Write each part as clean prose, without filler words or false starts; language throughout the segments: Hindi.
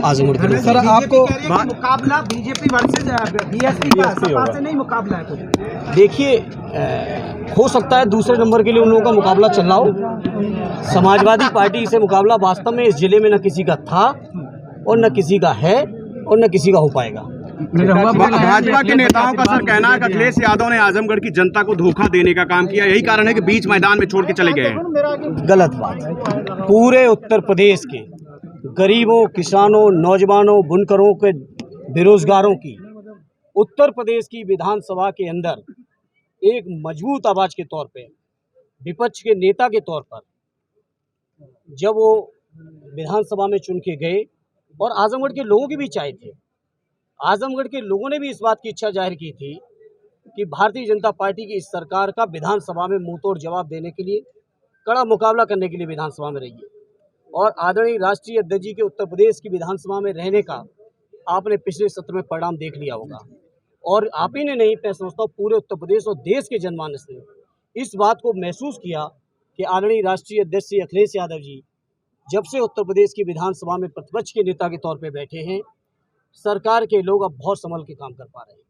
आजमगढ़ के लोग। सर आपको मुकाबला बीजेपी वर्सेस बीएसपी का सपा से नहीं मुकाबला है कुछ। देखिए हो सकता है दूसरे नंबर के लिए उन लोगों का मुकाबला चल रहा हो। समाजवादी पार्टी से मुकाबला वास्तव में इस जिले में न किसी का था और न किसी का है और न किसी का हो पाएगा। भाजपा के नेताओं का सर कहना है कि अखिलेश यादव ने आजमगढ़ की जनता को धोखा देने का काम किया, यही कारण है कि बीच मैदान में छोड़ के चले गए हैं। गलत बात। पूरे उत्तर प्रदेश के गरीबों, किसानों, नौजवानों, बुनकरों के, बेरोजगारों की उत्तर प्रदेश की विधानसभा के अंदर एक मजबूत आवाज के तौर पे, विपक्ष के नेता के तौर पर जब वो विधानसभा में चुन के गए और आजमगढ़ के लोगों की भी चाहे थे, आजमगढ़ के लोगों ने भी इस बात की इच्छा जाहिर की थी कि भारतीय जनता पार्टी की इस सरकार का विधानसभा में मुंहतोड़ जवाब देने के लिए, कड़ा मुकाबला करने के लिए विधानसभा में रहिए। और आदरणीय राष्ट्रीय अध्यक्ष जी के उत्तर प्रदेश की विधानसभा में रहने का आपने पिछले सत्र में परिणाम देख लिया होगा। और आप ही ने नहीं, मैं समझता हूँ पूरे उत्तर प्रदेश और देश के जनमानस ने इस बात को महसूस किया कि आदरणीय राष्ट्रीय अध्यक्ष श्री अखिलेश यादव जी जब से उत्तर प्रदेश की विधानसभा में प्रतिपक्ष के नेता के तौर पर बैठे हैं, सरकार के लोग अब बहुत संभल के काम कर पा रहे हैं।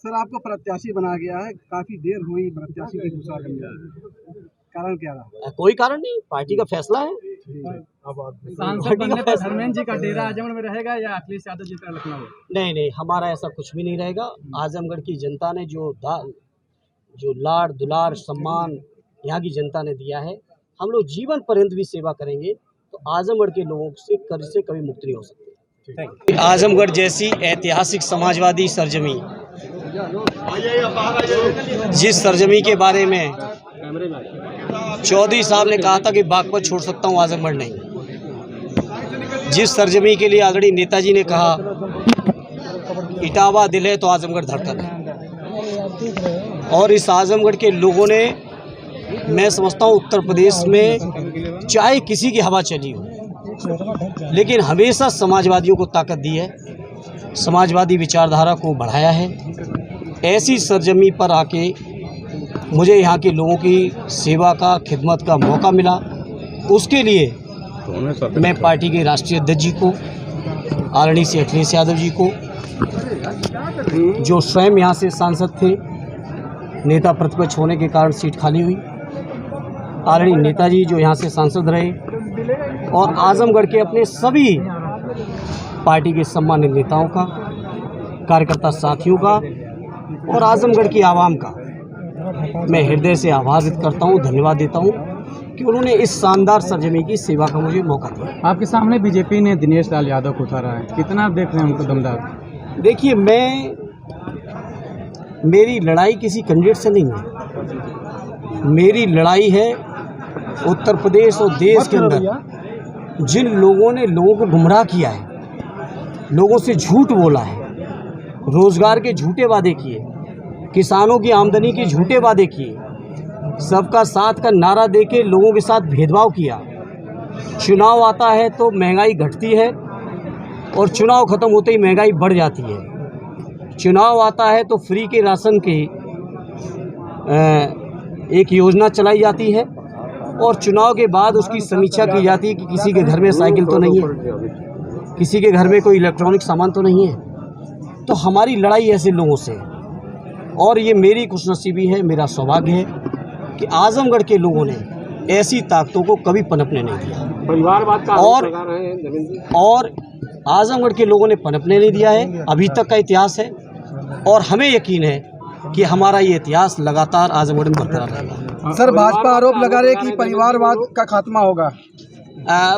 सर आपको प्रत्याशी बनाया गया है, काफी देर हुई प्रत्याशी की घोषणा करने में, कारण क्या रहा? कोई कारण नहीं, पार्टी का फैसला है। सांसद बनने पर धर्मेंद्र जी का डेरा आजमगढ़ में रहेगा या अखिलेश यादव जी का लखनऊ? नहीं, हमारा ऐसा कुछ भी नहीं रहेगा। आजमगढ़ की जनता ने जो लाड़ दुलार सम्मान यहाँ की जनता ने दिया है, हम लोग जीवन पर्यंत भी सेवा करेंगे तो आजमगढ़ के लोगों से कर्ज से कभी मुक्त नहीं हो सकती। आजमगढ़ जैसी ऐतिहासिक समाजवादी सरजमी, जिस सरजमी के बारे में चौधरी साहब ने कहा था कि बागपत छोड़ सकता हूं, आजमगढ़ नहीं। जिस सरजमी के लिए आदरणीय नेताजी ने कहा इटावा दिल है तो आजमगढ़ धड़कन है। और इस आजमगढ़ के लोगों ने, मैं समझता हूं उत्तर प्रदेश में चाहे किसी की हवा चली हो, लेकिन हमेशा समाजवादियों को ताकत दी है, समाजवादी विचारधारा को बढ़ाया है। ऐसी सरजमी पर आके मुझे यहाँ के लोगों की सेवा का, खिदमत का मौका मिला। उसके लिए मैं पार्टी के राष्ट्रीय अध्यक्ष जी को, आदरणीय श्री अखिलेश यादव जी को, जो स्वयं यहाँ से सांसद थे, नेता प्रतिपक्ष होने के कारण सीट खाली हुई, आदरणीय नेताजी जो यहाँ से सांसद रहे, और आजमगढ़ के अपने सभी पार्टी के सम्मानित नेताओं का, कार्यकर्ता साथियों का और आजमगढ़ की आवाम का मैं हृदय से आभार व्यक्त करता हूँ, धन्यवाद देता हूँ कि उन्होंने इस शानदार सरजमी की सेवा का मुझे मौका दिया। आपके सामने बीजेपी ने दिनेश लाल यादव को उतारा है, कितना आप देख रहे हैं उनको दमदार? देखिए, मेरी लड़ाई किसी कैंडिडेट से नहीं है। मेरी लड़ाई है उत्तर प्रदेश और देश के अंदर जिन लोगों ने लोगों को गुमराह किया है, लोगों से झूठ बोला है, रोजगार के झूठे वादे किए, किसानों की आमदनी के झूठे वादे किए, सबका साथ का नारा देके लोगों के साथ भेदभाव किया। चुनाव आता है तो महंगाई घटती है और चुनाव खत्म होते ही महंगाई बढ़ जाती है। चुनाव आता है तो फ्री के राशन की एक योजना चलाई जाती है और चुनाव के बाद उसकी समीक्षा की जाती है कि किसी के घर में साइकिल तो नहीं है, किसी के घर में कोई इलेक्ट्रॉनिक सामान तो नहीं है। तो हमारी लड़ाई ऐसे लोगों से है और ये मेरी खुशनसीबी है, मेरा सौभाग्य है कि आजमगढ़ के लोगों ने ऐसी ताकतों को कभी पनपने नहीं दिया। परिवारवाद का और आजमगढ़ के लोगों ने पनपने नहीं दिया है, अभी तक का इतिहास है और हमें यकीन है कि हमारा ये इतिहास लगातार आजमगढ़ में बरकरार रहेगा। सर भाजपा आरोप लगा रहे कि परिवारवाद का खात्मा होगा।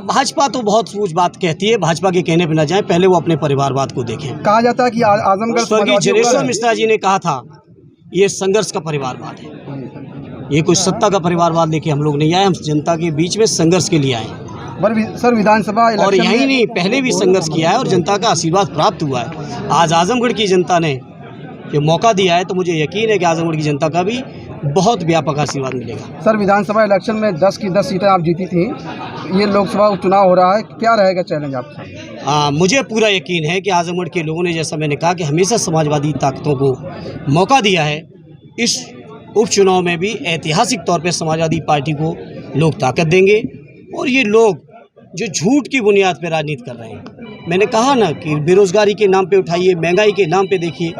भाजपा तो बहुत सूझ बात कहती है, भाजपा के कहने पर न जाए, पहले वो अपने परिवारवाद को देखें। कहा जाता है कि आजमगढ़ स्वर्गीय जनेश्वर मिश्रा जी ने कहा था ये संघर्ष का परिवारवाद है, ये कोई सत्ता का परिवारवाद लेके हम लोग नहीं आए, हम जनता के बीच में संघर्ष के लिए आए। सर विधानसभा और यही नहीं, पहले भी संघर्ष किया है और जनता का आशीर्वाद प्राप्त हुआ है। आज आजमगढ़ की जनता ने ये मौका दिया है तो मुझे यकीन है कि आजमगढ़ की जनता का भी बहुत व्यापक आशीर्वाद मिलेगा। सर विधानसभा इलेक्शन में 10 की 10 सीटें आप जीती थी, ये लोकसभा उपचुनाव हो रहा है, क्या रहेगा चैलेंज आपका? मुझे पूरा यकीन है कि आजमगढ़ के लोगों ने, जैसा मैंने कहा, कि हमेशा समाजवादी ताकतों को मौका दिया है। इस उपचुनाव में भी ऐतिहासिक तौर पर समाजवादी पार्टी को लोग ताकत देंगे और ये लोग जो झूठ की बुनियाद पर राजनीति कर रहे हैं, मैंने कहा ना कि बेरोज़गारी के नाम पे उठाइए, महंगाई के नाम पे देखिए,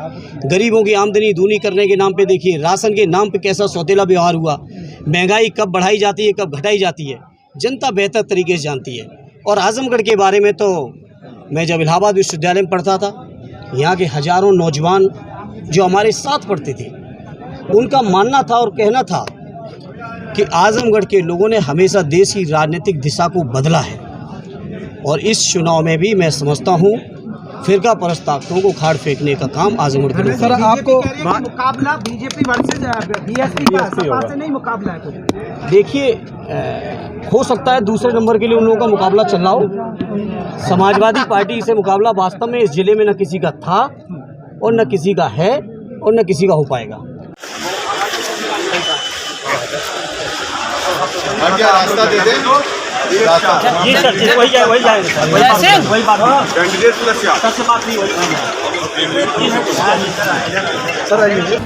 गरीबों की आमदनी दूनी करने के नाम पे देखिए, राशन के नाम पे कैसा सौतेला व्यवहार हुआ। महंगाई कब बढ़ाई जाती है, कब घटाई जाती है, जनता बेहतर तरीके से जानती है। और आजमगढ़ के बारे में तो मैं जब इलाहाबाद विश्वविद्यालय में पढ़ता था, यहाँ के हज़ारों नौजवान जो हमारे साथ पढ़ते थे, उनका मानना था और कहना था कि आजमगढ़ के लोगों ने हमेशा देश की राजनीतिक दिशा को बदला है। और इस चुनाव में भी मैं समझता हूँ फिरका परस्त ताकतों को खाड़ फेंकने का काम आजमगढ़ के लोग सर आपको मुकाबला बीजेपी वर्सेस बीएसपी का सपा से नहीं मुकाबला है कुछ। देखिए, हो सकता है दूसरे नंबर के लिए उन लोगों का मुकाबला चल रहा हो। समाजवादी पार्टी से मुकाबला वास्तव में इस जिले में न किसी का था और न किसी का है और न किसी का हो पाएगा। रास्ता दे दे जी सर, जी वही जाएगा सर, वही बात कैंडिडेट प्लस सबसे बात नहीं वही सर आइए।